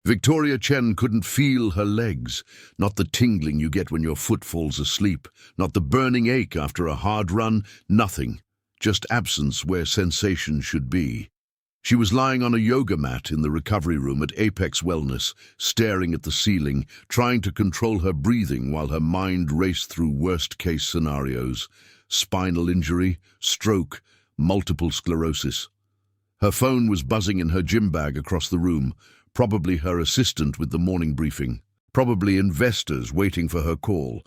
Victoria Chen couldn't feel her legs, not the tingling you get when your foot falls asleep, not the burning ache after a hard run, nothing, just absence where sensation should be. She was lying on a yoga mat in the recovery room at Apex Wellness, staring at the ceiling, trying to control her breathing while her mind raced through worst-case scenarios: spinal injury, stroke, multiple sclerosis. Her phone was buzzing in her gym bag across the room, probably her assistant with the morning briefing, probably investors waiting for her call.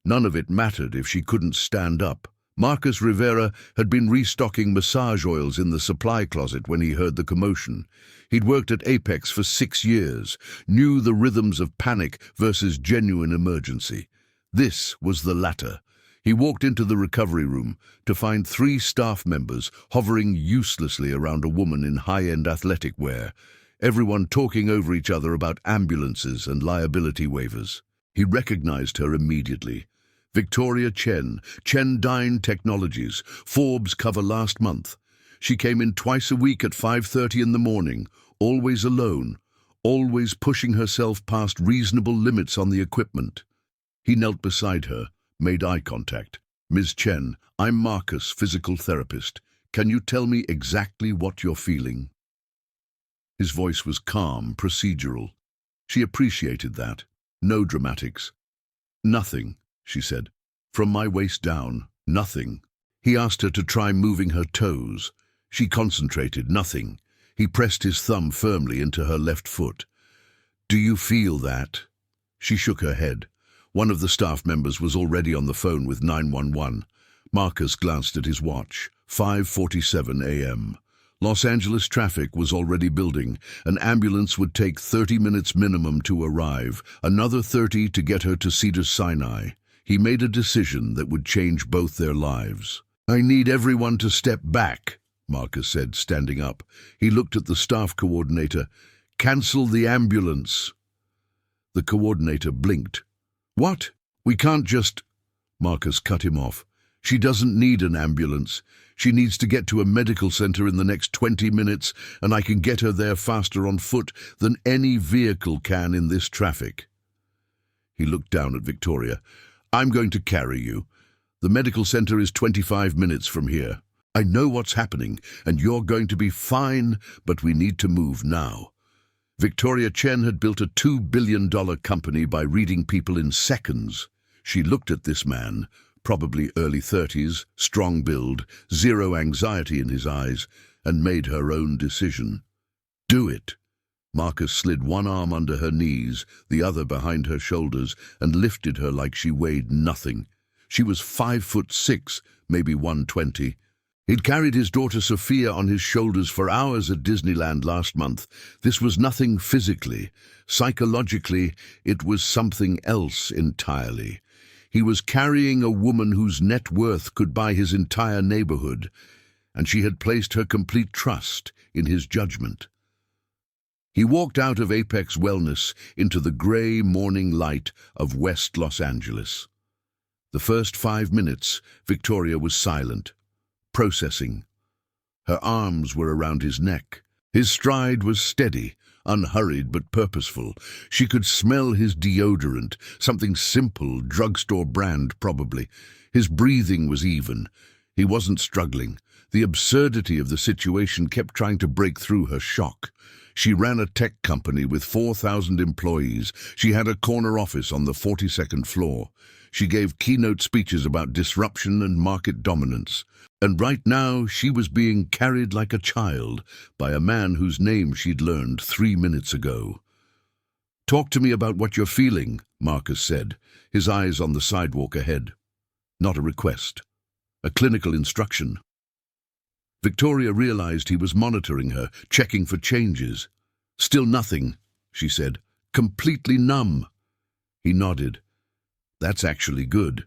None of it mattered if she couldn't stand up. Marcus Rivera had been restocking massage oils in the supply closet when he heard the commotion. He'd worked at Apex for 6 years, knew the rhythms of panic versus genuine emergency. This was the latter. He walked into the recovery room to find 3 staff members hovering uselessly around a woman in high-end athletic wear, everyone talking over each other about ambulances and liability waivers. He recognized her immediately. Victoria Chen, Chendyne Technologies, Forbes cover last month. She came in twice a week at 5:30 in the morning, always alone, always pushing herself past reasonable limits on the equipment. He knelt beside her, made eye contact. "Ms. Chen, I'm Marcus, physical therapist. Can you tell me exactly what you're feeling?" His voice was calm, procedural. She appreciated that. No dramatics. "Nothing," she said. "From my waist down, nothing." He asked her to try moving her toes. She concentrated. Nothing. He pressed his thumb firmly into her left foot. "Do you feel that?" She shook her head. One of the staff members was already on the phone with 911. Marcus glanced at his watch. 5:47 a.m. Los Angeles traffic was already building. An ambulance would take 30 minutes minimum to arrive, another 30 to get her to Cedars-Sinai. He made a decision that would change both their lives. "I need everyone to step back," Marcus said, standing up. He looked at the staff coordinator. "Cancel the ambulance." The coordinator blinked. "What? We can't just—" Marcus cut him off. "She doesn't need an ambulance. She needs to get to a medical center in the next 20 minutes, and I can get her there faster on foot than any vehicle can in this traffic." He looked down at Victoria. "I'm going to carry you. The medical center is 25 minutes from here. I know what's happening, and you're going to be fine, but we need to move now." Victoria Chen had built a $2 billion company by reading people in seconds. She looked at this man, probably early 30s, strong build, zero anxiety in his eyes, and made her own decision. "Do it." Marcus slid one arm under her knees, the other behind her shoulders, and lifted her like she weighed nothing. She was 5'6", maybe 120. He'd carried his daughter Sophia on his shoulders for hours at Disneyland last month. This was nothing physically. Psychologically, it was something else entirely. He was carrying a woman whose net worth could buy his entire neighborhood, and she had placed her complete trust in his judgment. He walked out of Apex Wellness into the gray morning light of West Los Angeles. The first 5 minutes, Victoria was silent, processing. Her arms were around his neck. His stride was steady, unhurried but purposeful. She could smell his deodorant, something simple, drugstore brand probably. His breathing was even. He wasn't struggling. The absurdity of the situation kept trying to break through her shock. She ran a tech company with 4,000 employees. She had a corner office on the 42nd floor. She gave keynote speeches about disruption and market dominance. And right now she was being carried like a child by a man whose name she'd learned 3 minutes ago. "Talk to me about what you're feeling," Marcus said, his eyes on the sidewalk ahead. Not a request. A clinical instruction. Victoria realized he was monitoring her, checking for changes. "Still nothing," she said. "Completely numb." He nodded. "That's actually good.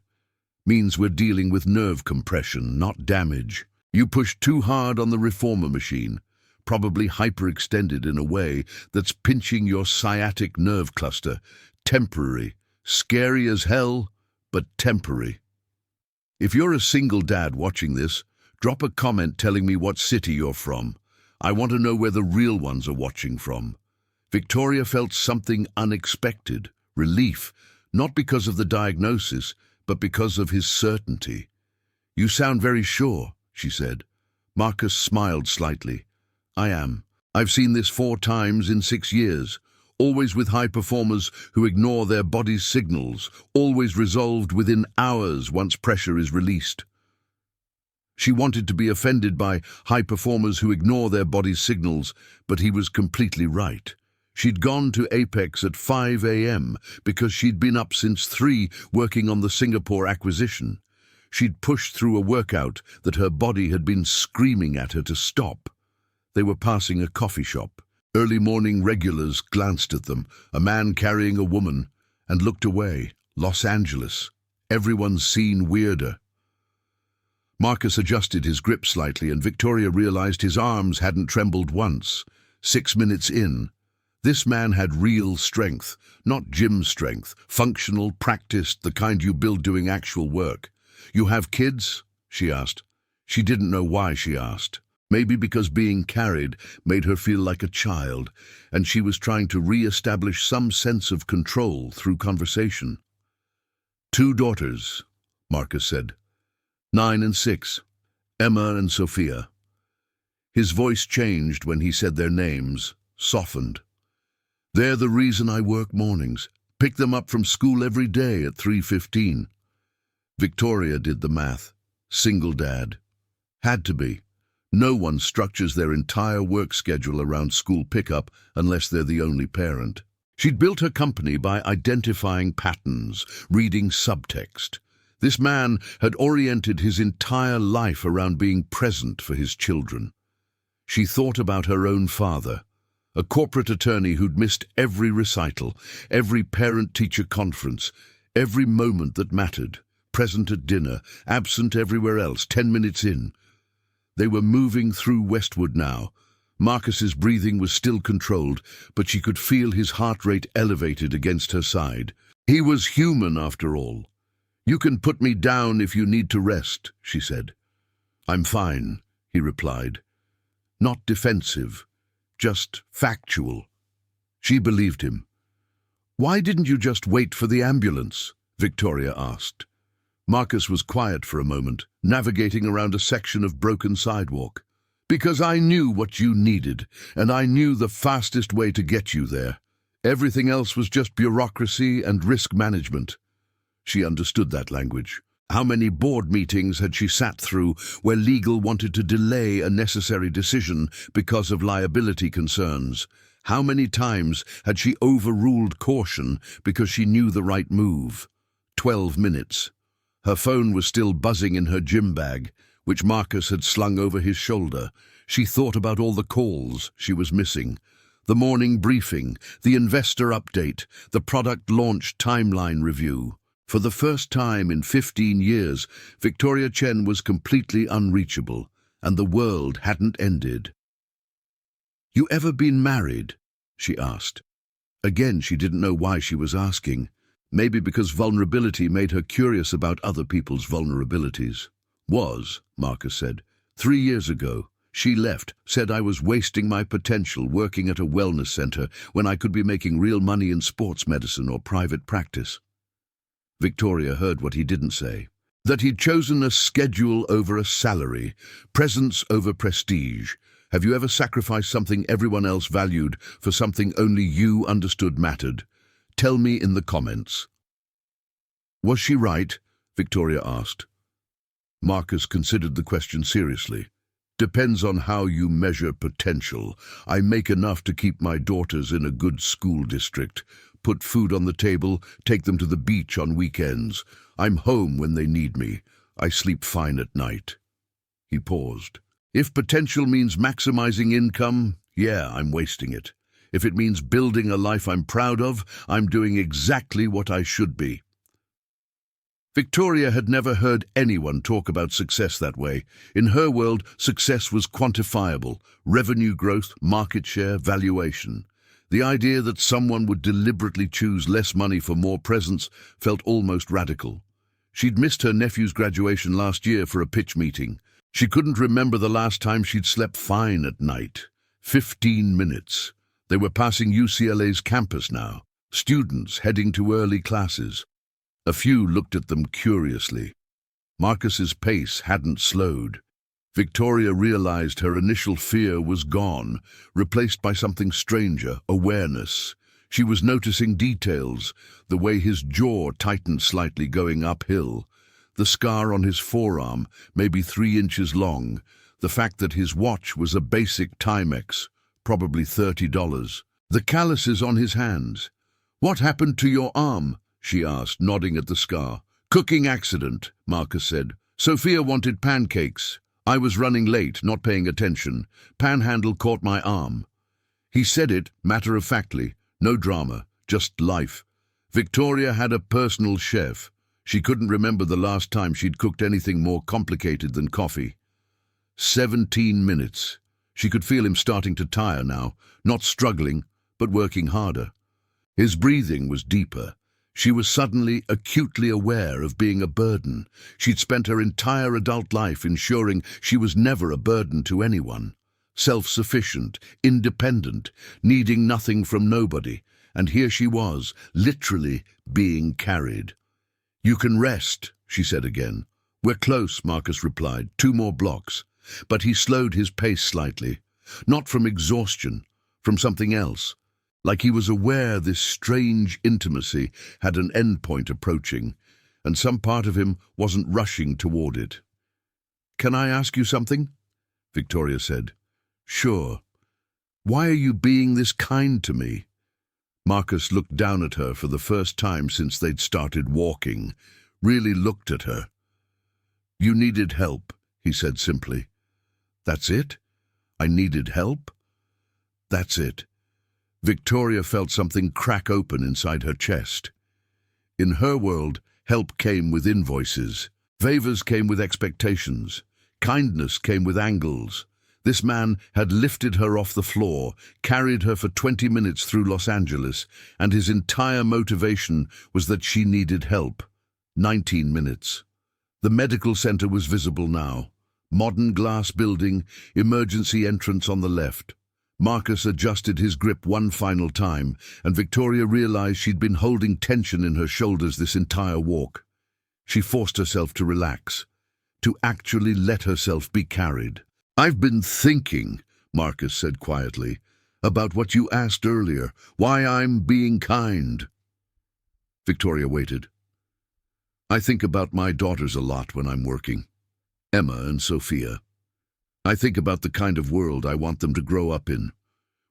Means we're dealing with nerve compression, not damage. You pushed too hard on the reformer machine, probably hyperextended in a way that's pinching your sciatic nerve cluster. Temporary. Scary as hell, but temporary." If you're a single dad watching this, drop a comment telling me what city you're from. I want to know where the real ones are watching from. Victoria felt something unexpected, relief, not because of the diagnosis, but because of his certainty. "You sound very sure," she said. Marcus smiled slightly. "I am. I've seen this 4 times in 6 years, always with high performers who ignore their body's signals, always resolved within hours once pressure is released." She wanted to be offended by high performers who ignore their body's signals, but he was completely right. She'd gone to Apex at 5 a.m. because she'd been up since 3 working on the Singapore acquisition. She'd pushed through a workout that her body had been screaming at her to stop. They were passing a coffee shop. Early morning regulars glanced at them, a man carrying a woman, and looked away. Los Angeles. Everyone's scene weirder. Marcus adjusted his grip slightly, and Victoria realized his arms hadn't trembled once. 6 minutes in, this man had real strength, not gym strength, functional, practiced, the kind you build doing actual work. "You have kids?" she asked. She didn't know why she asked. Maybe because being carried made her feel like a child, and she was trying to re-establish some sense of control through conversation. "2 daughters," Marcus said. 9 and 6, Emma and Sophia. His voice changed when he said their names, softened. "They're the reason I work mornings. Pick them up from school every day at 3:15. Victoria did the math. Single dad. Had to be. No one structures their entire work schedule around school pickup unless they're the only parent. She'd built her company by identifying patterns, reading subtext. This man had oriented his entire life around being present for his children. She thought about her own father, a corporate attorney who'd missed every recital, every parent-teacher conference, every moment that mattered, present at dinner, absent everywhere else, 10 minutes in. They were moving through Westwood now. Marcus's breathing was still controlled, but she could feel his heart rate elevated against her side. He was human, after all. "You can put me down if you need to rest," she said. "I'm fine," he replied. Not defensive, just factual. She believed him. "Why didn't you just wait for the ambulance?" Victoria asked. Marcus was quiet for a moment, navigating around a section of broken sidewalk. "Because I knew what you needed, and I knew the fastest way to get you there. Everything else was just bureaucracy and risk management." She understood that language. How many board meetings had she sat through where legal wanted to delay a necessary decision because of liability concerns? How many times had she overruled caution because she knew the right move? 12 minutes. Her phone was still buzzing in her gym bag, which Marcus had slung over his shoulder. She thought about all the calls she was missing. The morning briefing, the investor update, the product launch timeline review. For the first time in 15 years, Victoria Chen was completely unreachable, and the world hadn't ended. "You ever been married?" she asked. Again, she didn't know why she was asking. Maybe because vulnerability made her curious about other people's vulnerabilities. Marcus said. 3 years ago. She left, said I was wasting my potential working at a wellness center when I could be making real money in sports medicine or private practice. Victoria heard what he didn't say. That he'd chosen a schedule over a salary, presence over prestige. Have you ever sacrificed something everyone else valued for something only you understood mattered? Tell me in the comments. Was she right? Victoria asked. Marcus considered the question seriously. Depends on how you measure potential. I make enough to keep my daughters in a good school district, put food on the table, take them to the beach on weekends. I'm home when they need me. I sleep fine at night. He paused. If potential means maximizing income, yeah, I'm wasting it. If it means building a life I'm proud of, I'm doing exactly what I should be. Victoria had never heard anyone talk about success that way. In her world, success was quantifiable: revenue growth, market share, valuation. The idea that someone would deliberately choose less money for more presence felt almost radical. She'd missed her nephew's graduation last year for a pitch meeting. She couldn't remember the last time she'd slept fine at night. 15 minutes. They were passing UCLA's campus now, students heading to early classes. A few looked at them curiously. Marcus's pace hadn't slowed. Victoria realized her initial fear was gone, replaced by something stranger, awareness. She was noticing details, the way his jaw tightened slightly going uphill, the scar on his forearm, maybe 3 inches long, the fact that his watch was a basic Timex, probably $30. The calluses on his hands. "What happened to your arm?" she asked, nodding at the scar. "Cooking accident," Marcus said. "Sophia wanted pancakes. I was running late, not paying attention. Panhandle caught my arm." He said it matter-of-factly, no drama, just life. Victoria had a personal chef. She couldn't remember the last time she'd cooked anything more complicated than coffee. 17 minutes. She could feel him starting to tire now, not struggling, but working harder. His breathing was deeper. She was suddenly acutely aware of being a burden. She'd spent her entire adult life ensuring she was never a burden to anyone. Self-sufficient, independent, needing nothing from nobody. And here she was, literally being carried. "You can rest," she said again. "We're close," Marcus replied. 2 more blocks. But he slowed his pace slightly. Not from exhaustion, from something else. Like he was aware this strange intimacy had an endpoint approaching, and some part of him wasn't rushing toward it. "Can I ask you something?" Victoria said. "Sure. Why are you being this kind to me?" Marcus looked down at her for the first time since they'd started walking, really looked at her. "You needed help," he said simply. "That's it? I needed help?" "That's it." Victoria felt something crack open inside her chest. In her world, help came with invoices. Favors came with expectations. Kindness came with angles. This man had lifted her off the floor, carried her for 20 minutes through Los Angeles, and his entire motivation was that she needed help. 19 minutes. The medical center was visible now. Modern glass building, emergency entrance on the left. Marcus adjusted his grip one final time, and Victoria realized she'd been holding tension in her shoulders this entire walk. She forced herself to relax, to actually let herself be carried. "I've been thinking," Marcus said quietly, "about what you asked earlier, why I'm being kind." Victoria waited. "I think about my daughters a lot when I'm working. Emma and Sophia. I think about the kind of world I want them to grow up in,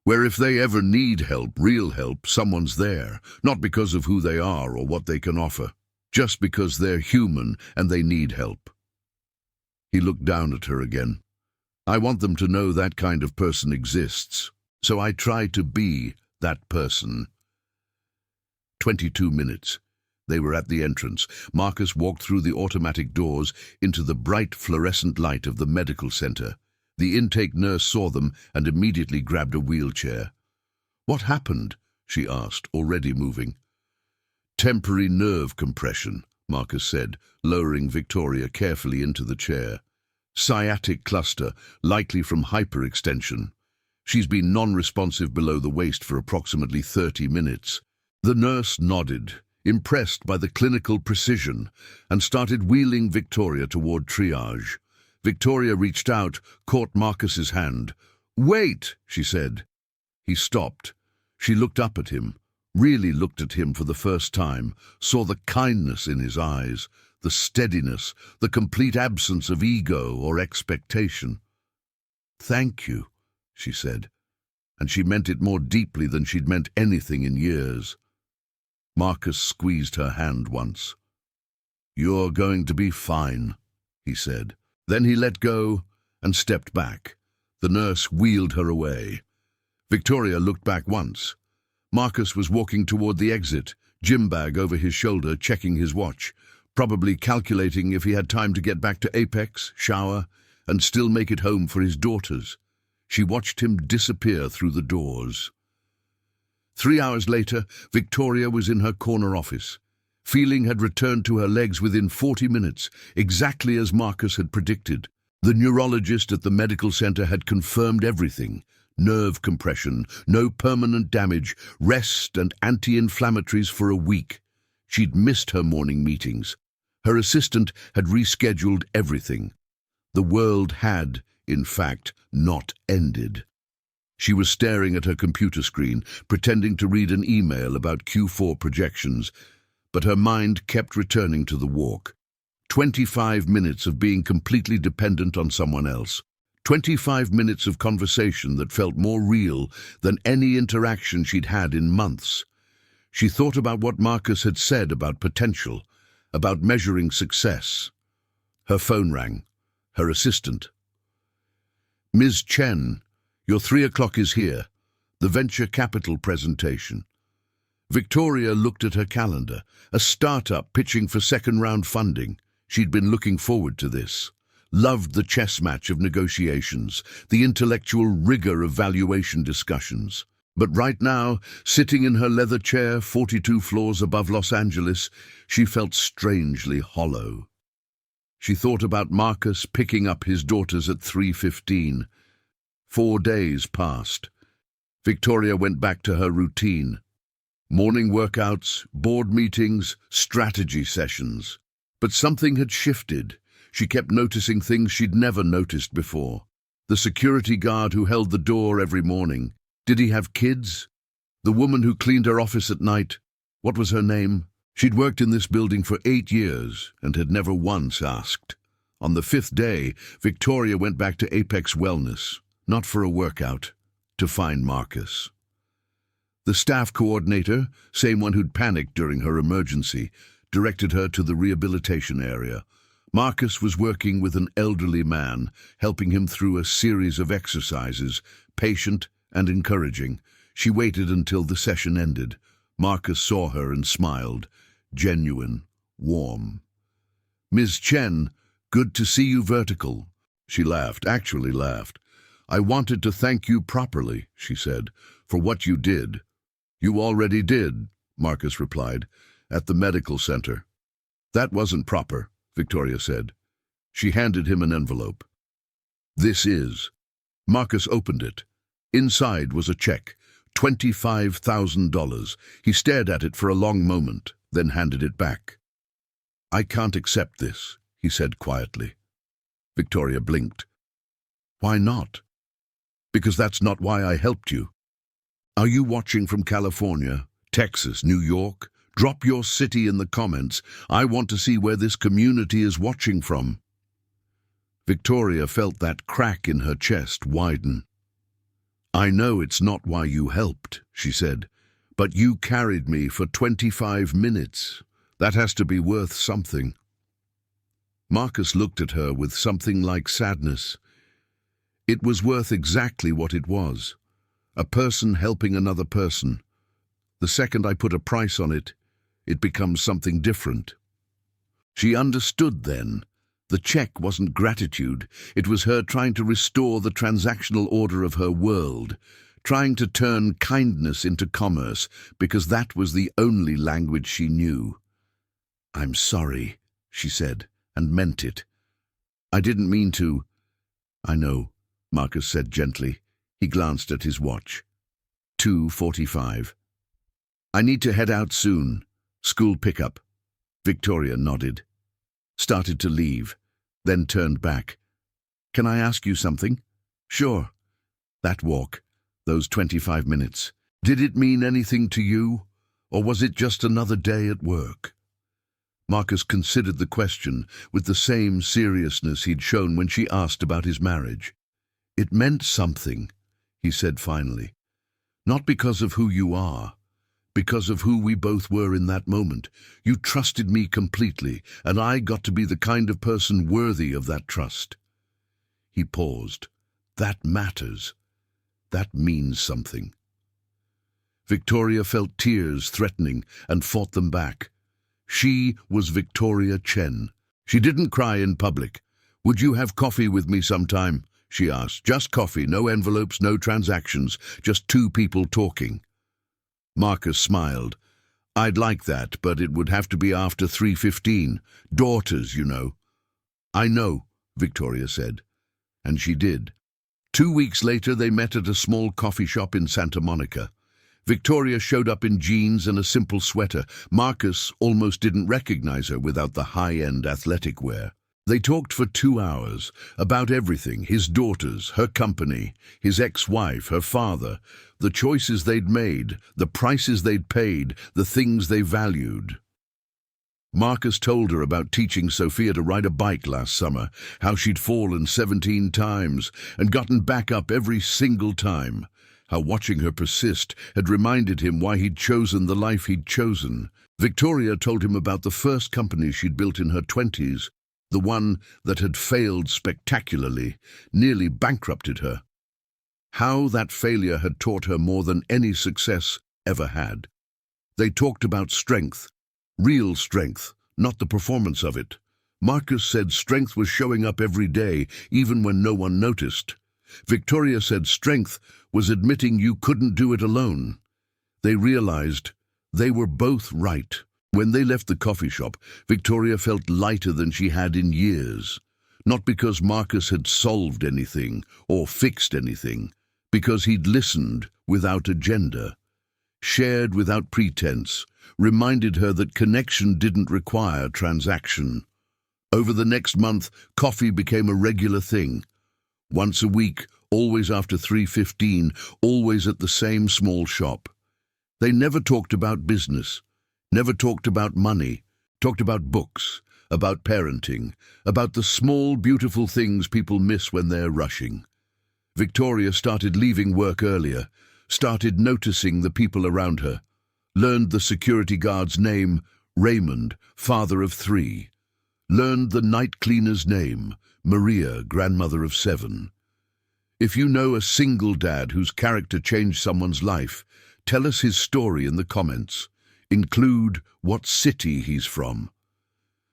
where if they ever need help, real help, someone's there, not because of who they are or what they can offer, just because they're human and they need help." He looked down at her again. "I want them to know that kind of person exists, so I try to be that person." 22 minutes. They were at the entrance. Marcus walked through the automatic doors into the bright fluorescent light of the medical center. The intake nurse saw them and immediately grabbed a wheelchair. "What happened?" she asked, already moving. "Temporary nerve compression," Marcus said, lowering Victoria carefully into the chair. "Sciatic cluster, likely from hyperextension. She's been non-responsive below the waist for approximately 30 minutes. The nurse nodded, impressed by the clinical precision, and started wheeling Victoria toward triage. Victoria reached out, caught Marcus's hand. "Wait," she said. He stopped. She looked up at him, really looked at him for the first time, saw the kindness in his eyes, the steadiness, the complete absence of ego or expectation. "Thank you," she said, and she meant it more deeply than she'd meant anything in years. Marcus squeezed her hand once. "You're going to be fine," he said. Then he let go and stepped back. The nurse wheeled her away. Victoria looked back once. Marcus was walking toward the exit, gym bag over his shoulder, checking his watch, probably calculating if he had time to get back to Apex, shower, and still make it home for his daughters. She watched him disappear through the doors. 3 hours later, Victoria was in her corner office. Feeling had returned to her legs within 40 minutes, exactly as Marcus had predicted. The neurologist at the medical center had confirmed everything. nerve compression, no permanent damage, rest and anti-inflammatories for a week. She'd missed her morning meetings. Her assistant had rescheduled everything. The world had, in fact, not ended. She was staring at her computer screen, pretending to read an email about Q4 projections, but her mind kept returning to the walk. 25 minutes of being completely dependent on someone else. 25 minutes of conversation that felt more real than any interaction she'd had in months. She thought about what Marcus had said about potential, about measuring success. Her phone rang. Her assistant. "Ms. Chen, your 3 o'clock is here. The venture capital presentation." Victoria looked at her calendar. A startup pitching for second-round funding. She'd been looking forward to this. Loved the chess match of negotiations, the intellectual rigor of valuation discussions. But right now, sitting in her leather chair 42 floors above Los Angeles, she felt strangely hollow. She thought about Marcus picking up his daughters at 3:15. 4 days passed. Victoria went back to her routine. Morning workouts, board meetings, strategy sessions. But something had shifted. She kept noticing things she'd never noticed before. The security guard who held the door every morning. Did he have kids? The woman who cleaned her office at night. What was her name? She'd worked in this building for 8 years and had never once asked. On the 5th day, Victoria went back to Apex Wellness, not for a workout, to find Marcus. The staff coordinator, same one who'd panicked during her emergency, directed her to the rehabilitation area. Marcus was working with an elderly man, helping him through a series of exercises, patient and encouraging. She waited until the session ended. Marcus saw her and smiled, genuine, warm. "Ms. Chen, good to see you vertical." She laughed, actually laughed. "I wanted to thank you properly," she said, "for what you did." "You already did," Marcus replied, "at the medical center." "That wasn't proper," Victoria said. She handed him an envelope. "This is." Marcus opened it. Inside was a check, $25,000. He stared at it for a long moment, then handed it back. "I can't accept this," he said quietly. Victoria blinked. "Why not?" "Because that's not why I helped you." "Are you watching from California, Texas, New York? Drop your city in the comments. I want to see where this community is watching from." Victoria felt that crack in her chest widen. "I know it's not why you helped," she said, "but you carried me for 25 minutes. That has to be worth something." Marcus looked at her with something like sadness. It was worth exactly what it was. A person helping another person. The second I put a price on it, it becomes something different. She understood then. The check wasn't gratitude. It was her trying to restore the transactional order of her world, trying to turn kindness into commerce, because that was the only language she knew. "I'm sorry," she said, and meant it. "I didn't mean to." "I know," Marcus said gently. He glanced at his watch. 2:45. "I need to head out soon. School pickup." Victoria nodded. Started to leave, then turned back. "Can I ask you something?" "Sure." That walk, those 25 minutes, did it mean anything to you? Or was it just another day at work? Marcus considered the question with the same seriousness he'd shown when she asked about his marriage. "It meant something," he said finally. "Not because of who you are, because of who we both were in that moment. You trusted me completely, and I got to be the kind of person worthy of that trust." He paused. "That matters. That means something." Victoria felt tears threatening and fought them back. She was Victoria Chen. She didn't cry in public. "Would you have coffee with me sometime?" she asked. "Just coffee, no envelopes, no transactions, just two people talking." Marcus smiled. "I'd like that, but it would have to be after 3:15. Daughters, you know." "I know," Victoria said. And she did. 2 weeks later, they met at a small coffee shop in Santa Monica. Victoria showed up in jeans and a simple sweater. Marcus almost didn't recognize her without the high-end athletic wear. They talked for 2 hours about everything: his daughters, her company, his ex-wife, her father, the choices they'd made, the prices they'd paid, the things they valued. Marcus told her about teaching Sophia to ride a bike last summer, how she'd fallen 17 times and gotten back up every single time, how watching her persist had reminded him why he'd chosen the life he'd chosen. Victoria told him about the first company she'd built in her 20s, the one that had failed spectacularly, nearly bankrupted her. How that failure had taught her more than any success ever had. They talked about strength, real strength, not the performance of it. Marcus said strength was showing up every day, even when no one noticed. Victoria said strength was admitting you couldn't do it alone. They realized they were both right. When they left the coffee shop, Victoria felt lighter than she had in years. Not because Marcus had solved anything or fixed anything, because he'd listened without agenda, shared without pretense, reminded her that connection didn't require transaction. Over the next month, coffee became a regular thing. Once a week, always after 3:15, always at the same small shop. They never talked about business, never talked about money, talked about books, about parenting, about the small, beautiful things people miss when they're rushing. Victoria started leaving work earlier, started noticing the people around her, learned the security guard's name, Raymond, father of 3, learned the night cleaner's name, Maria, grandmother of 7. If you know a single dad whose character changed someone's life, tell us his story in the comments. Include what city he's from.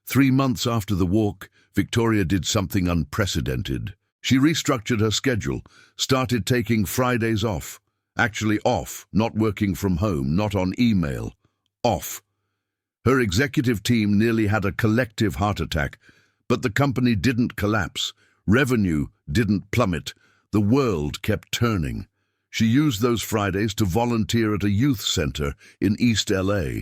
3 months after the walk, Victoria did something unprecedented. She restructured her schedule, started taking Fridays off. Actually off, not working from home, not on email. Off. Her executive team nearly had a collective heart attack, but the company didn't collapse. Revenue didn't plummet. The world kept turning. She used those Fridays to volunteer at a youth center in East LA,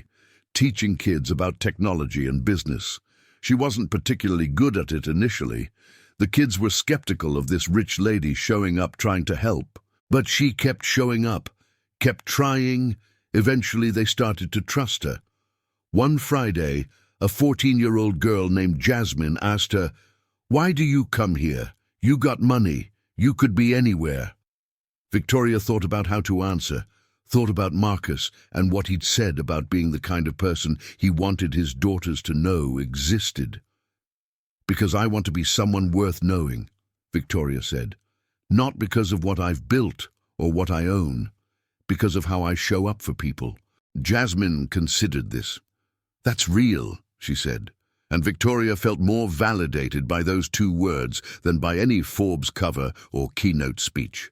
teaching kids about technology and business. She wasn't particularly good at it initially. The kids were skeptical of this rich lady showing up trying to help. But she kept showing up, kept trying. Eventually they started to trust her. One Friday, a 14-year-old girl named Jasmine asked her, "Why do you come here? You got money. You could be anywhere." Victoria thought about how to answer, thought about Marcus and what he'd said about being the kind of person he wanted his daughters to know existed. "Because I want to be someone worth knowing," Victoria said. "Not because of what I've built or what I own, because of how I show up for people." Jasmine considered this. "That's real," she said, and Victoria felt more validated by those 2 words than by any Forbes cover or keynote speech.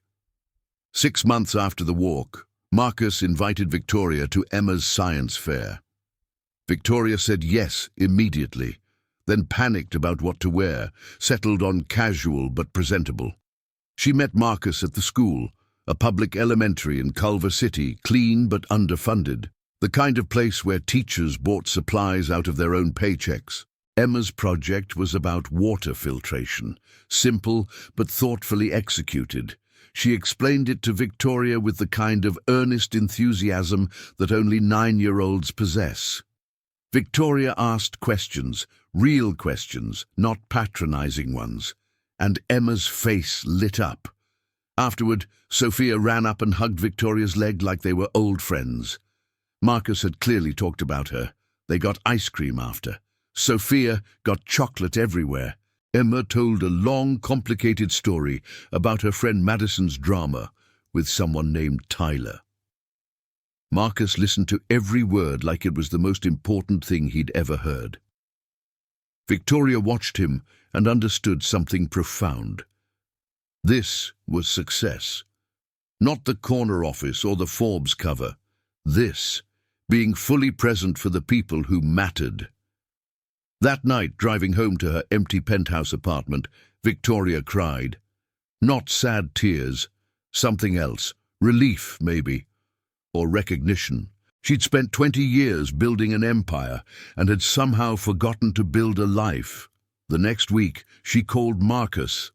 6 months after the walk, Marcus invited Victoria to Emma's science fair. Victoria said yes immediately, then panicked about what to wear, settled on casual but presentable. She met Marcus at the school, a public elementary in Culver City, clean but underfunded, the kind of place where teachers bought supplies out of their own paychecks. Emma's project was about water filtration, simple but thoughtfully executed. She explained it to Victoria with the kind of earnest enthusiasm that only 9-year-olds possess. Victoria asked questions, real questions, not patronizing ones, and Emma's face lit up. Afterward, Sophia ran up and hugged Victoria's leg like they were old friends. Marcus had clearly talked about her. They got ice cream after. Sophia got chocolate everywhere. Emma told a long, complicated story about her friend Madison's drama with someone named Tyler. Marcus listened to every word like it was the most important thing he'd ever heard. Victoria watched him and understood something profound. This was success. Not the corner office or the Forbes cover. This, being fully present for the people who mattered. That night, driving home to her empty penthouse apartment, Victoria cried. Not sad tears, something else. Relief, maybe. Or recognition. She'd spent 20 years building an empire and had somehow forgotten to build a life. The next week, she called Marcus.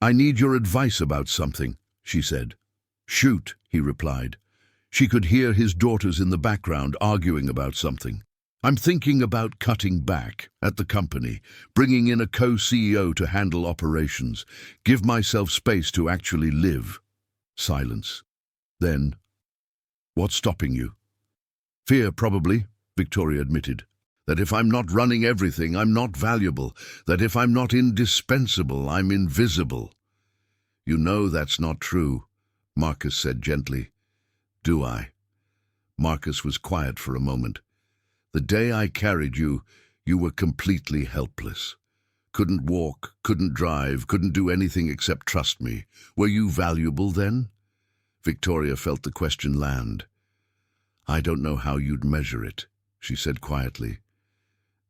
"I need your advice about something," she said. "Shoot," he replied. She could hear his daughters in the background arguing about something. "I'm thinking about cutting back at the company, bringing in a co-CEO to handle operations, give myself space to actually live." Silence. Then, "What's stopping you?" "Fear, probably," Victoria admitted. "That if I'm not running everything, I'm not valuable. That if I'm not indispensable, I'm invisible." "You know that's not true," Marcus said gently. "Do I?" Marcus was quiet for a moment. "The day I carried you, you were completely helpless. Couldn't walk, couldn't drive, couldn't do anything except trust me. Were you valuable then?" Victoria felt the question land. "I don't know how you'd measure it," she said quietly.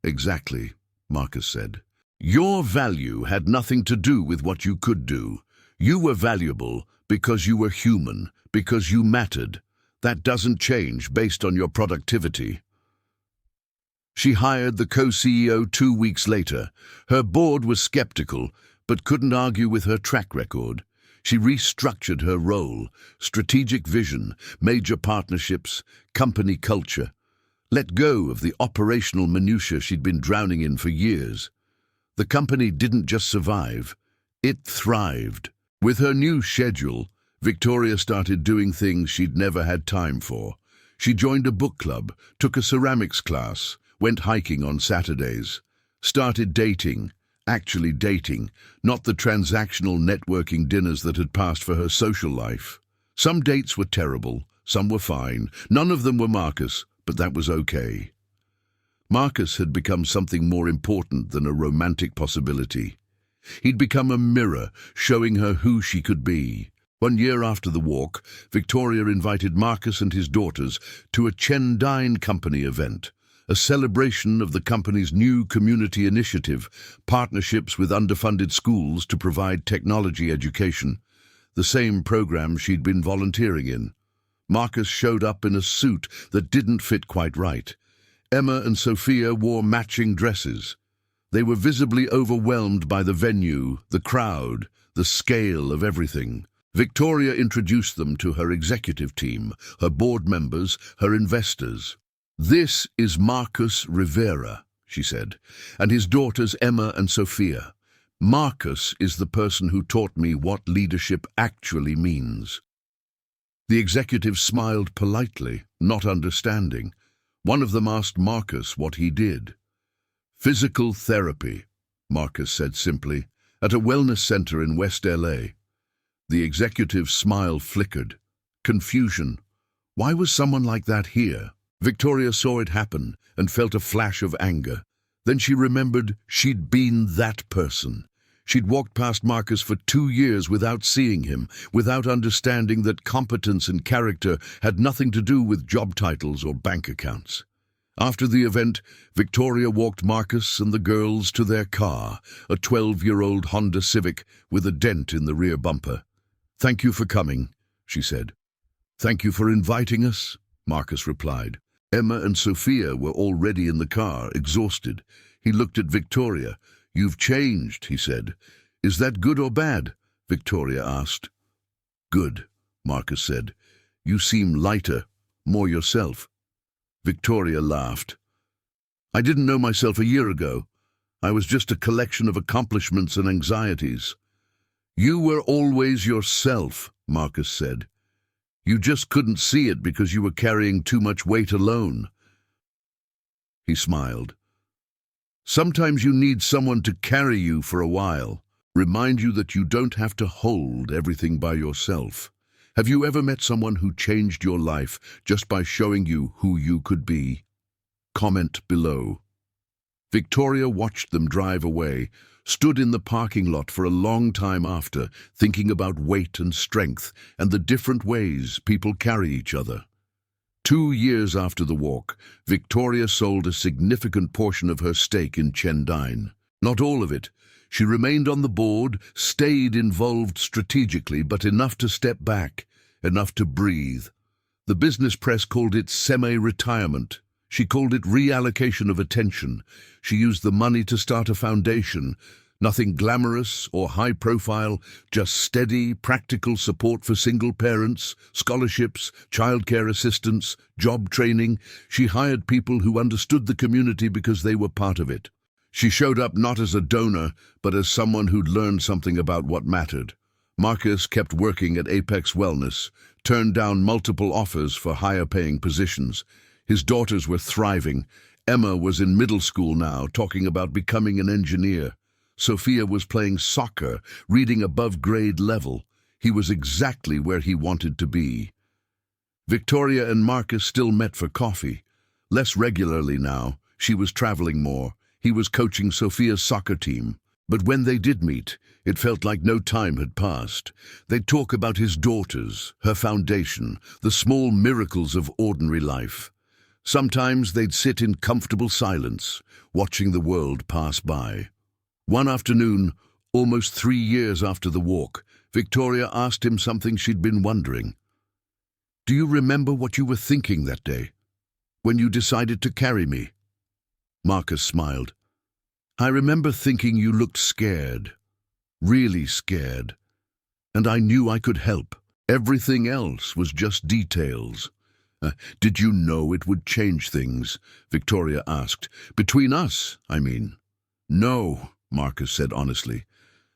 "Exactly," Marcus said. "Your value had nothing to do with what you could do. You were valuable because you were human, because you mattered. That doesn't change based on your productivity." She hired the co-CEO 2 weeks later. Her board was skeptical, but couldn't argue with her track record. She restructured her role, strategic vision, major partnerships, company culture. Let go of the operational minutiae she'd been drowning in for years. The company didn't just survive, it thrived. With her new schedule, Victoria started doing things she'd never had time for. She joined a book club, took a ceramics class, went hiking on Saturdays, started dating, actually dating, not the transactional networking dinners that had passed for her social life. Some dates were terrible, some were fine, none of them were Marcus, but that was okay. Marcus had become something more important than a romantic possibility. He'd become a mirror, showing her who she could be. 1 year after the walk, Victoria invited Marcus and his daughters to a Chendine Company event, a celebration of the company's new community initiative, partnerships with underfunded schools to provide technology education, the same program she'd been volunteering in. Marcus showed up in a suit that didn't fit quite right. Emma and Sophia wore matching dresses. They were visibly overwhelmed by the venue, the crowd, the scale of everything. Victoria introduced them to her executive team, her board members, her investors. "This is Marcus Rivera," she said, "and his daughters Emma and Sophia. Marcus is the person who taught me what leadership actually means." The executives smiled politely, not understanding. One of them asked Marcus what he did. "Physical therapy," Marcus said simply, "at a wellness center in West LA. The executive's smile flickered. Confusion. Why was someone like that here? Victoria saw it happen and felt a flash of anger. Then she remembered she'd been that person. She'd walked past Marcus for 2 years without seeing him, without understanding that competence and character had nothing to do with job titles or bank accounts. After the event, Victoria walked Marcus and the girls to their car, a 12-year-old Honda Civic with a dent in the rear bumper. "Thank you for coming," she said. "Thank you for inviting us," Marcus replied. Emma and Sophia were already in the car, exhausted. He looked at Victoria. "You've changed," he said. "Is that good or bad?" Victoria asked. "Good," Marcus said. "You seem lighter, more yourself." Victoria laughed. "I didn't know myself a year ago. I was just a collection of accomplishments and anxieties." "You were always yourself," Marcus said. "You just couldn't see it because you were carrying too much weight alone." He smiled. "Sometimes you need someone to carry you for a while, remind you that you don't have to hold everything by yourself. Have you ever met someone who changed your life just by showing you who you could be? Comment below." Victoria watched them drive away, stood in the parking lot for a long time after, thinking about weight and strength and the different ways people carry each other. 2 years after the walk, Victoria sold a significant portion of her stake in Chendine. Not all of it. She remained on the board, stayed involved strategically, but enough to step back, enough to breathe. The business press called it semi-retirement. She called it reallocation of attention. She used the money to start a foundation. Nothing glamorous or high-profile, just steady, practical support for single parents, scholarships, childcare assistance, job training. She hired people who understood the community because they were part of it. She showed up not as a donor, but as someone who'd learned something about what mattered. Marcus kept working at Apex Wellness, turned down multiple offers for higher-paying positions. His daughters were thriving. Emma was in middle school now, talking about becoming an engineer. Sophia was playing soccer, reading above grade level. He was exactly where he wanted to be. Victoria and Marcus still met for coffee. Less regularly now. She was traveling more. He was coaching Sophia's soccer team. But when they did meet, it felt like no time had passed. They'd talk about his daughters, her foundation, the small miracles of ordinary life. Sometimes they'd sit in comfortable silence, watching the world pass by. One afternoon, almost 3 years after the walk, Victoria asked him something she'd been wondering. "Do you remember what you were thinking that day, when you decided to carry me?" Marcus smiled. "I remember thinking you looked scared, really scared, and I knew I could help. Everything else was just details." Did you know it would change things?" Victoria asked. "Between us, I mean." "No," Marcus said honestly.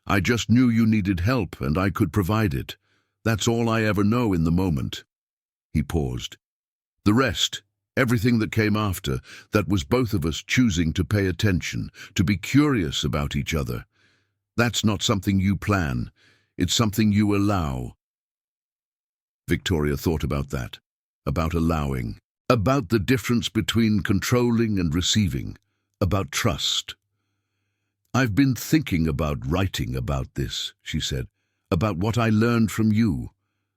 "I just knew you needed help and I could provide it. That's all I ever know in the moment." He paused. "The rest, everything that came after, that was both of us choosing to pay attention, to be curious about each other. That's not something you plan. It's something you allow." Victoria thought about that, about allowing, about the difference between controlling and receiving, about trust. "I've been thinking about writing about this," she said, "about what I learned from you,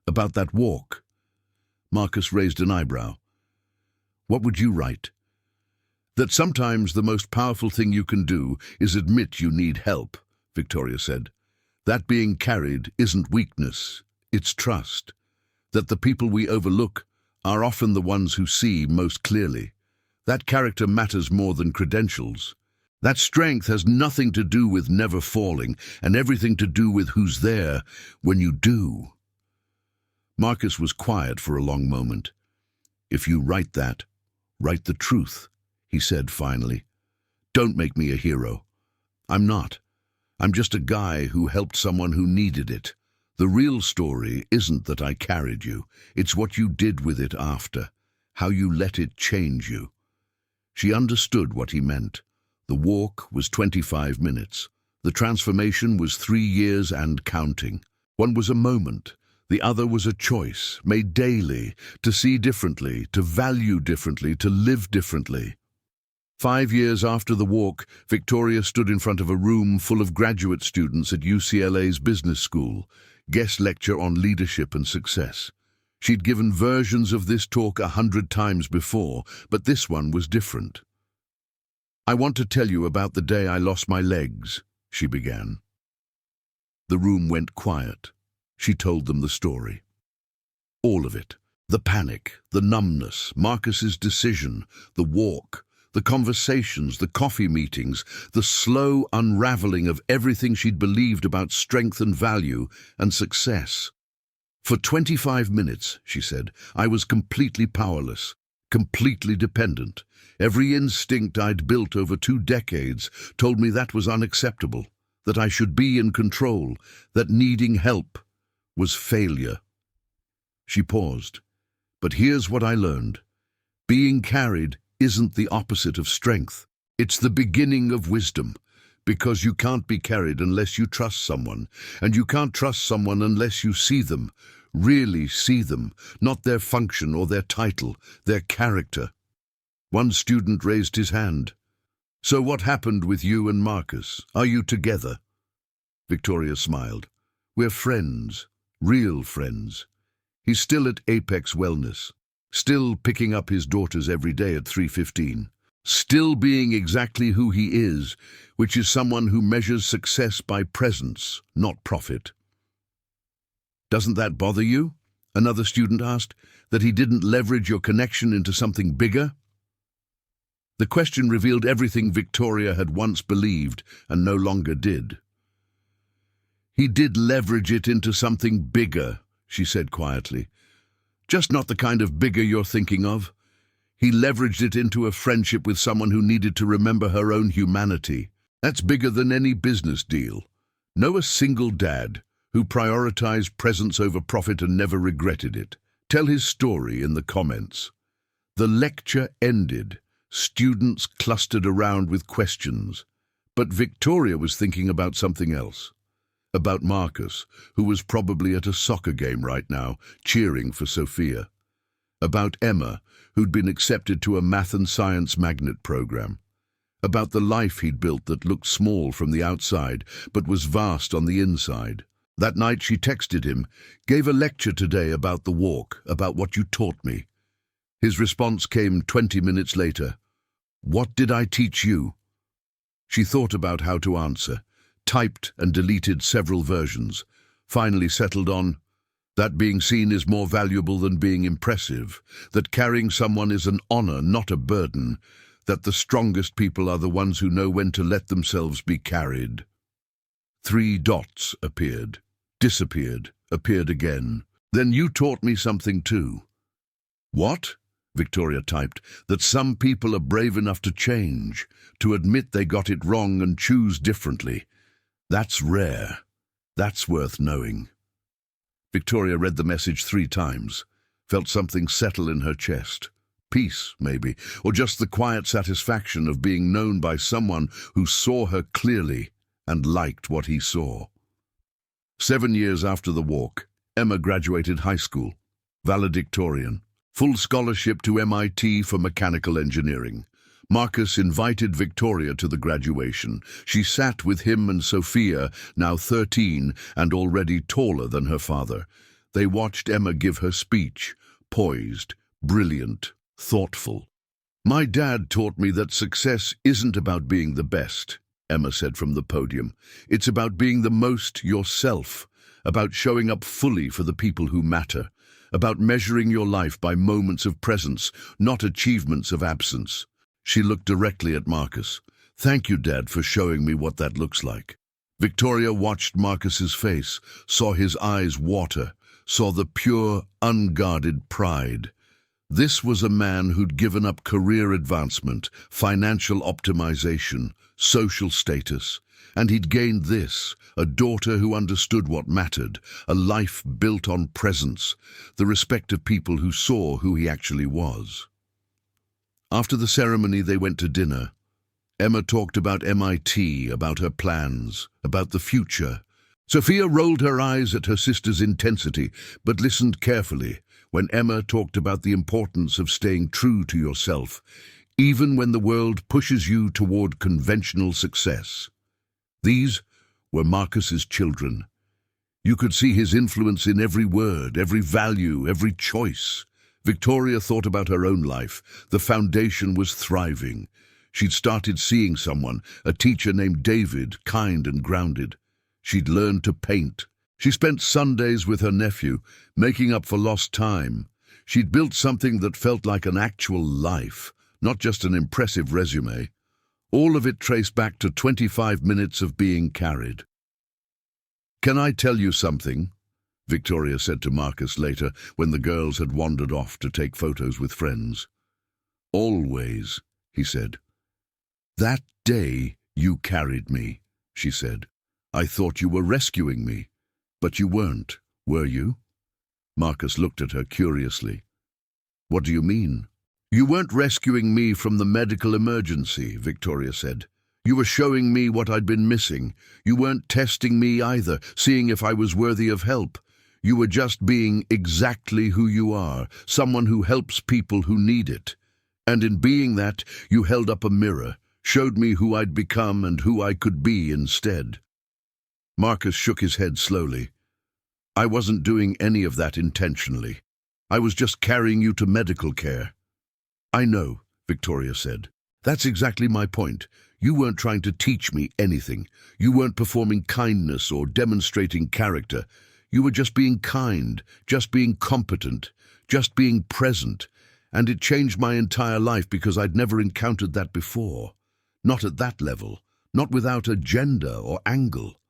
about that walk." Marcus raised an eyebrow. "What would you write?" "That sometimes the most powerful thing you can do is admit you need help," Victoria said. "That being carried isn't weakness, it's trust. That the people we overlook are often the ones who see most clearly. That character matters more than credentials. That strength has nothing to do with never falling, and everything to do with who's there when you do." Marcus was quiet for a long moment. "If you write that, write the truth," he said finally. "Don't make me a hero. I'm not. I'm just a guy who helped someone who needed it. The real story isn't that I carried you. It's what you did with it after, how you let it change you." She understood what he meant. The walk was 25 minutes. The transformation was 3 years and counting. One was a moment. The other was a choice, made daily, to see differently, to value differently, to live differently. 5 years after the walk, Victoria stood in front of a room full of graduate students at UCLA's business school, guest lecture on leadership and success. She'd given versions of this talk 100 times before, but this one was different. "I want to tell you about the day I lost my legs," she began. The room went quiet. She told them the story. All of it. The panic, the numbness, Marcus's decision, the walk, the conversations, the coffee meetings, the slow unraveling of everything she'd believed about strength and value and success. "For 25 minutes," she said, "I was completely powerless, completely dependent. Every instinct I'd built over 2 decades told me that was unacceptable, that I should be in control, that needing help was failure." She paused. "But here's what I learned. Being carried isn't the opposite of strength. It's the beginning of wisdom, because you can't be carried unless you trust someone, and you can't trust someone unless you see them, really see them, not their function or their title, their character." One student raised his hand. "So what happened with you and Marcus? Are you together?" Victoria smiled. "We're friends, real friends. He's still at Apex Wellness, still picking up his daughters every day at 3:15. Still being exactly who he is, which is someone who measures success by presence, not profit. Doesn't that bother you? Another student asked, that he didn't leverage your connection into something bigger? The question revealed everything Victoria had once believed and no longer did. He did leverage it into something bigger, she said quietly. Just not the kind of bigger you're thinking of. He leveraged it into a friendship with someone who needed to remember her own humanity. That's bigger than any business deal. Know a single dad who prioritized presence over profit and never regretted it. Tell his story in the comments. The lecture ended. Students clustered around with questions. But Victoria was thinking about something else. About Marcus, who was probably at a soccer game right now, cheering for Sophia. About Emma, who'd been accepted to a math and science magnet program. About the life he'd built that looked small from the outside, but was vast on the inside. That night she texted him, "Gave a lecture today about the walk, about what you taught me." His response came 20 minutes later. "What did I teach you?" She thought about how to answer, typed and deleted several versions, finally settled on, that being seen is more valuable than being impressive, that carrying someone is an honor, not a burden, that the strongest people are the ones who know when to let themselves be carried. 3 dots appeared, disappeared, appeared again. "Then you taught me something too." "What?" Victoria typed. "That some people are brave enough to change, to admit they got it wrong and choose differently. That's rare. That's worth knowing." Victoria read the message 3 times, felt something settle in her chest. Peace, maybe, or just the quiet satisfaction of being known by someone who saw her clearly and liked what he saw. 7 years after the walk, Emma graduated high school, valedictorian, full scholarship to MIT for mechanical engineering. Marcus invited Victoria to the graduation. She sat with him and Sophia, now 13 and already taller than her father. They watched Emma give her speech, poised, brilliant, thoughtful. "My dad taught me that success isn't about being the best," Emma said from the podium. "It's about being the most yourself, about showing up fully for the people who matter, about measuring your life by moments of presence, not achievements of absence." She looked directly at Marcus. "Thank you, Dad, for showing me what that looks like." Victoria watched Marcus's face, saw his eyes water, saw the pure, unguarded pride. This was a man who'd given up career advancement, financial optimization, social status, and he'd gained this, a daughter who understood what mattered, a life built on presence, the respect of people who saw who he actually was. After the ceremony, they went to dinner. Emma talked about MIT, about her plans, about the future. Sophia rolled her eyes at her sister's intensity, but listened carefully when Emma talked about the importance of staying true to yourself, even when the world pushes you toward conventional success. These were Marcus's children. You could see his influence in every word, every value, every choice. Victoria thought about her own life. The foundation was thriving. She'd started seeing someone, a teacher named David, kind and grounded. She'd learned to paint. She spent Sundays with her nephew, making up for lost time. She'd built something that felt like an actual life, not just an impressive resume. All of it traced back to 25 minutes of being carried. "Can I tell you something?" Victoria said to Marcus later, when the girls had wandered off to take photos with friends. "Always," he said. "That day you carried me," she said. "I thought you were rescuing me, but you weren't, were you?" Marcus looked at her curiously. "What do you mean?" "You weren't rescuing me from the medical emergency," Victoria said. "You were showing me what I'd been missing. You weren't testing me either, seeing if I was worthy of help. You were just being exactly who you are, someone who helps people who need it. And in being that, you held up a mirror, showed me who I'd become and who I could be instead." Marcus shook his head slowly. "I wasn't doing any of that intentionally. I was just carrying you to medical care." "I know," Victoria said. That's exactly my point. You weren't trying to teach me anything. You weren't performing kindness or demonstrating character. You were just being kind, just being competent, just being present. And it changed my entire life because I'd never encountered that before. Not at that level, not without agenda or angle.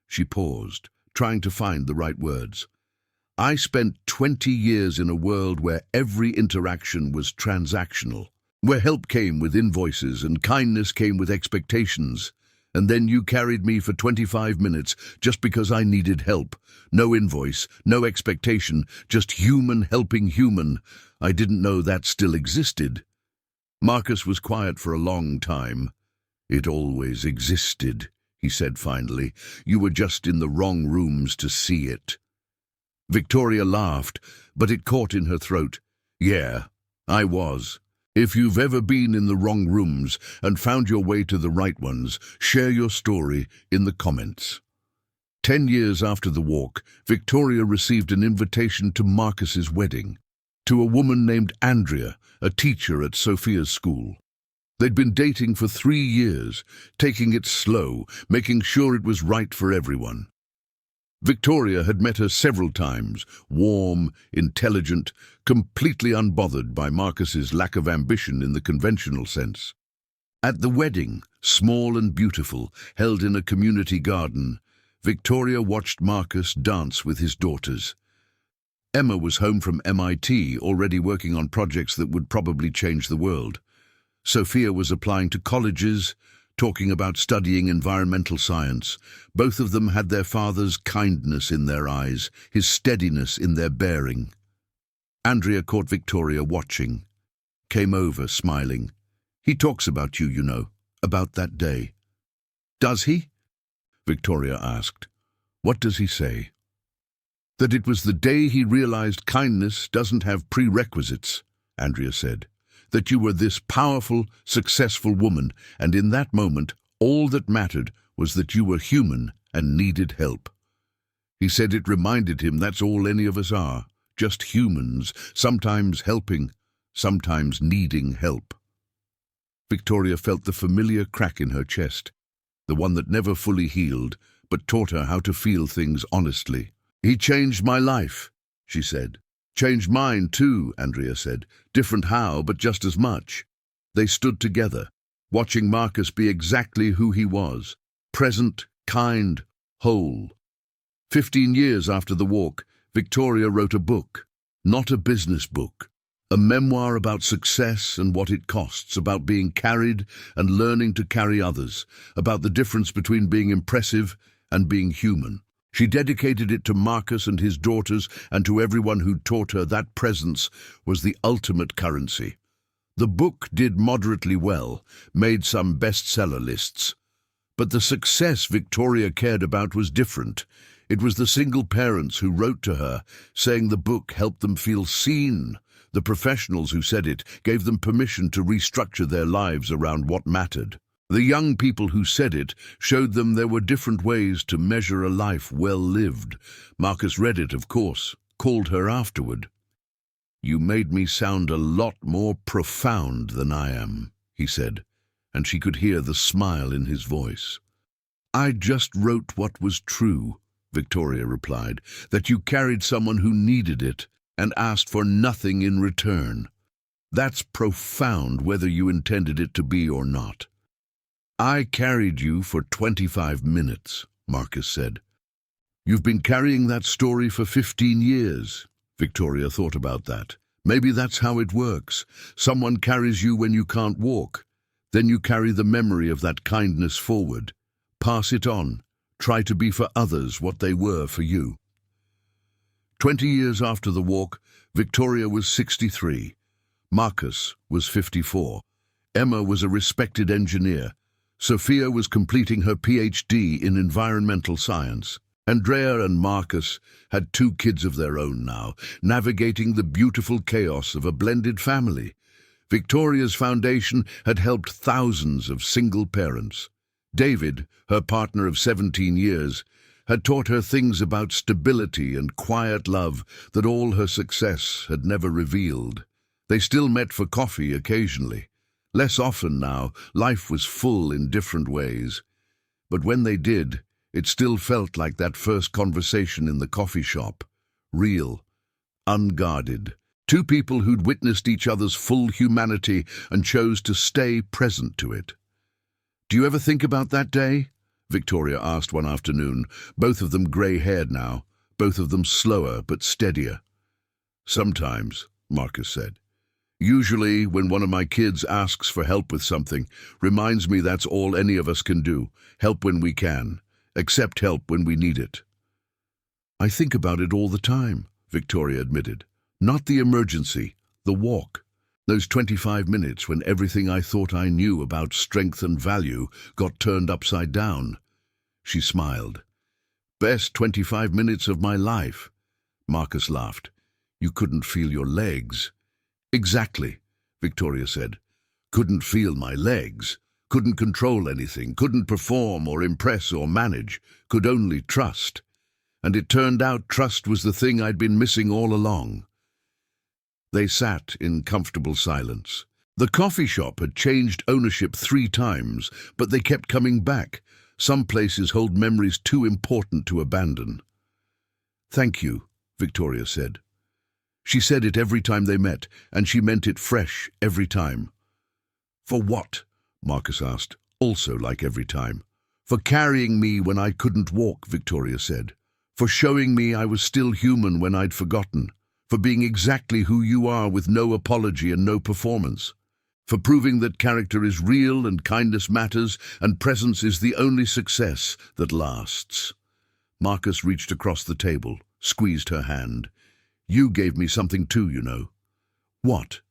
She paused, trying to find the right words. I spent 20 years in a world where every interaction was transactional, where help came with invoices and kindness came with expectations. And then you carried me for 25 minutes just because I needed help. No invoice, no expectation, just human helping human. I didn't know that still existed. Marcus was quiet for a long time. It always existed, he said finally. You were just in the wrong rooms to see it. Victoria laughed, but it caught in her throat. Yeah, I was. If you've ever been in the wrong rooms and found your way to the right ones, share your story in the comments. 10 years after the walk, Victoria received an invitation to Marcus's wedding, to a woman named Andrea, a teacher at Sophia's school. They'd been dating for 3 years, taking it slow, making sure it was right for everyone. Victoria had met her several times, warm, intelligent, completely unbothered by Marcus's lack of ambition in the conventional sense. At the wedding, small and beautiful, held in a community garden, Victoria watched Marcus dance with his daughters. Emma was home from MIT, already working on projects that would probably change the world. Sophia was applying to colleges, talking about studying environmental science. Both of them had their father's kindness in their eyes, his steadiness in their bearing. Andrea caught Victoria watching, came over smiling. He talks about you, you know, about that day. Does he? Victoria asked. What does he say? That it was the day he realized kindness doesn't have prerequisites, Andrea said. That you were this powerful, successful woman, and in that moment, all that mattered was that you were human and needed help. He said it reminded him that's all any of us are, just humans, sometimes helping, sometimes needing help. Victoria felt the familiar crack in her chest, the one that never fully healed, but taught her how to feel things honestly. He changed my life, she said. Changed mine too, Andrea said. Different how, but just as much. They stood together, watching Marcus be exactly who he was. Present, kind, whole. 15 years after the walk, Victoria wrote a book. Not a business book. A memoir about success and what it costs, about being carried and learning to carry others, about the difference between being impressive and being human. She dedicated it to Marcus and his daughters and to everyone who taught her that presence was the ultimate currency. The book did moderately well, made some bestseller lists. But the success Victoria cared about was different. It was the single parents who wrote to her, saying the book helped them feel seen. The professionals who said it gave them permission to restructure their lives around what mattered. The young people who said it showed them there were different ways to measure a life well lived. Marcus read it, of course, called her afterward. You made me sound a lot more profound than I am, he said, and she could hear the smile in his voice. I just wrote what was true, Victoria replied, that you carried someone who needed it and asked for nothing in return. That's profound whether you intended it to be or not. I carried you for 25 minutes, Marcus said. You've been carrying that story for 15 years. Victoria thought about that. Maybe that's how it works. Someone carries you when you can't walk. Then you carry the memory of that kindness forward. Pass it on. Try to be for others what they were for you. 20 years after the walk, Victoria was 63. Marcus was 54. Emma was a respected engineer. Sophia was completing her PhD in environmental science. Andrea and Marcus had 2 kids of their own now, navigating the beautiful chaos of a blended family. Victoria's foundation had helped thousands of single parents. David, her partner of 17 years, had taught her things about stability and quiet love that all her success had never revealed. They still met for coffee occasionally. Less often now, life was full in different ways. But when they did, it still felt like that first conversation in the coffee shop. Real, unguarded. Two people who'd witnessed each other's full humanity and chose to stay present to it. "Do you ever think about that day?" Victoria asked one afternoon, both of them grey-haired now, both of them slower but steadier. "Sometimes," Marcus said. "Usually when one of my kids asks for help with something, reminds me that's all any of us can do, help when we can, accept help when we need it." "I think about it all the time," Victoria admitted. "Not the emergency, the walk. Those 25 minutes when everything I thought I knew about strength and value got turned upside down." She smiled. "Best 25 minutes of my life." Marcus laughed. "You couldn't feel your legs." "Exactly," Victoria said. "Couldn't feel my legs. Couldn't control anything, couldn't perform or impress or manage, could only trust. And it turned out trust was the thing I'd been missing all along." They sat in comfortable silence. The coffee shop had changed ownership 3 times, but they kept coming back. Some places hold memories too important to abandon. "Thank you," Victoria said. She said it every time they met, and she meant it fresh every time. "For what?" Marcus asked, also like every time. "For carrying me when I couldn't walk," Victoria said. "For showing me I was still human when I'd forgotten. For being exactly who you are with no apology and no performance. For proving that character is real and kindness matters and presence is the only success that lasts." Marcus reached across the table, squeezed her hand. "You gave me something too, you know." "What?"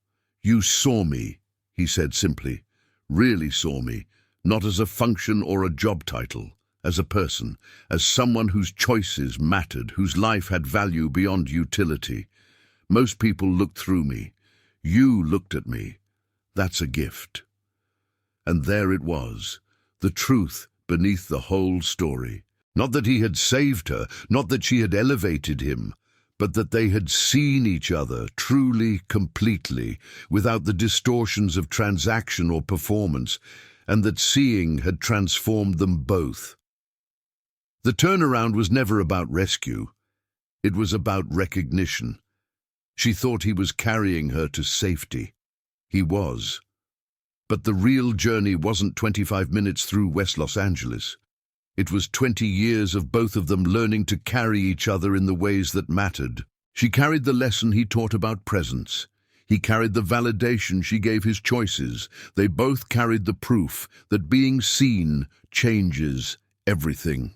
"You saw me," he said simply. "Really saw me, not as a function or a job title, as a person, as someone whose choices mattered, whose life had value beyond utility. Most people looked through me. You looked at me. That's a gift." And there it was, the truth beneath the whole story. Not that he had saved her, not that she had elevated him, but that they had seen each other truly, completely, without the distortions of transaction or performance, and that seeing had transformed them both. The turnaround was never about rescue. It was about recognition. She thought he was carrying her to safety. He was. But the real journey wasn't 25 minutes through West Los Angeles. It was 20 years of both of them learning to carry each other in the ways that mattered. She carried the lesson he taught about presence. He carried the validation she gave his choices. They both carried the proof that being seen changes everything.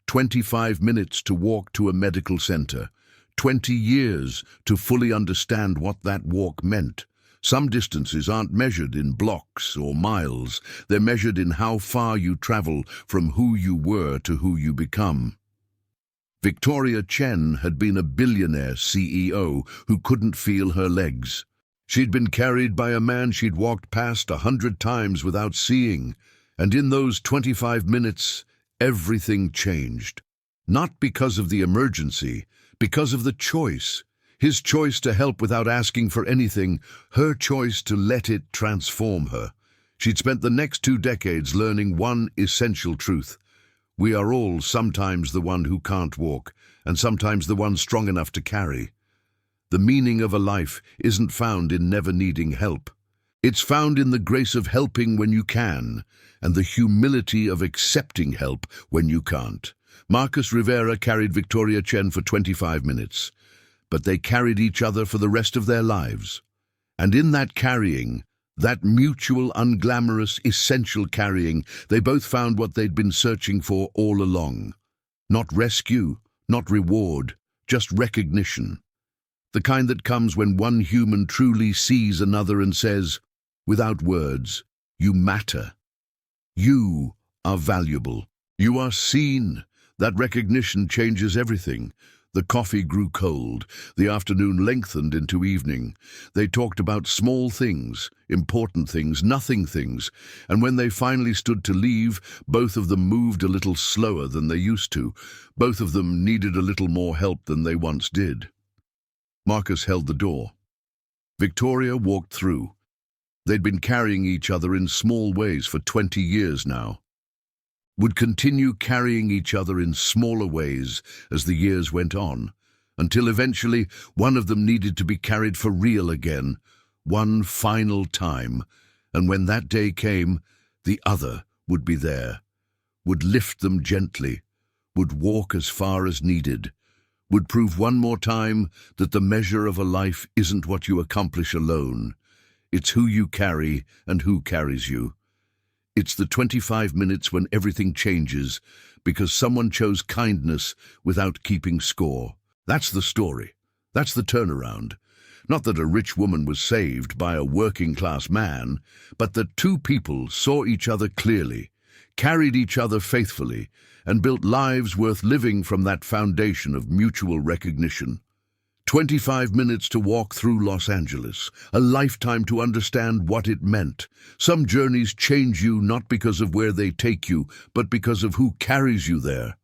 25 minutes to walk to a medical center. 20 years to fully understand what that walk meant. Some distances aren't measured in blocks or miles. They're measured in how far you travel from who you were to who you become. Victoria Chen had been a billionaire CEO who couldn't feel her legs. She'd been carried by a man she'd walked past 100 times without seeing, and in those 25 minutes, everything changed. Not because of the emergency, because of the choice. His choice to help without asking for anything, her choice to let it transform her. She'd spent the next 2 decades learning one essential truth. We are all sometimes the one who can't walk, and sometimes the one strong enough to carry. The meaning of a life isn't found in never needing help. It's found in the grace of helping when you can, and the humility of accepting help when you can't. Marcus Rivera carried Victoria Chen for 25 minutes, but they carried each other for the rest of their lives. And in that carrying, that mutual, unglamorous, essential carrying, they both found what they'd been searching for all along. Not rescue, not reward, just recognition. The kind that comes when one human truly sees another and says, without words, "You matter. You are valuable. You are seen." That recognition changes everything. The coffee grew cold. The afternoon lengthened into evening. They talked about small things, important things, nothing things, and when they finally stood to leave, both of them moved a little slower than they used to. Both of them needed a little more help than they once did. Marcus held the door. Victoria walked through. They'd been carrying each other in small ways for 20 years now. Would continue carrying each other in smaller ways as the years went on, until eventually one of them needed to be carried for real again, one final time, and when that day came, the other would be there, would lift them gently, would walk as far as needed, would prove one more time that the measure of a life isn't what you accomplish alone. It's who you carry and who carries you. It's the 25 minutes when everything changes because someone chose kindness without keeping score. That's the story. That's the turnaround. Not that a rich woman was saved by a working-class man, but that two people saw each other clearly, carried each other faithfully, and built lives worth living from that foundation of mutual recognition. 25 minutes to walk through Los Angeles, a lifetime to understand what it meant. Some journeys change you not because of where they take you, but because of who carries you there.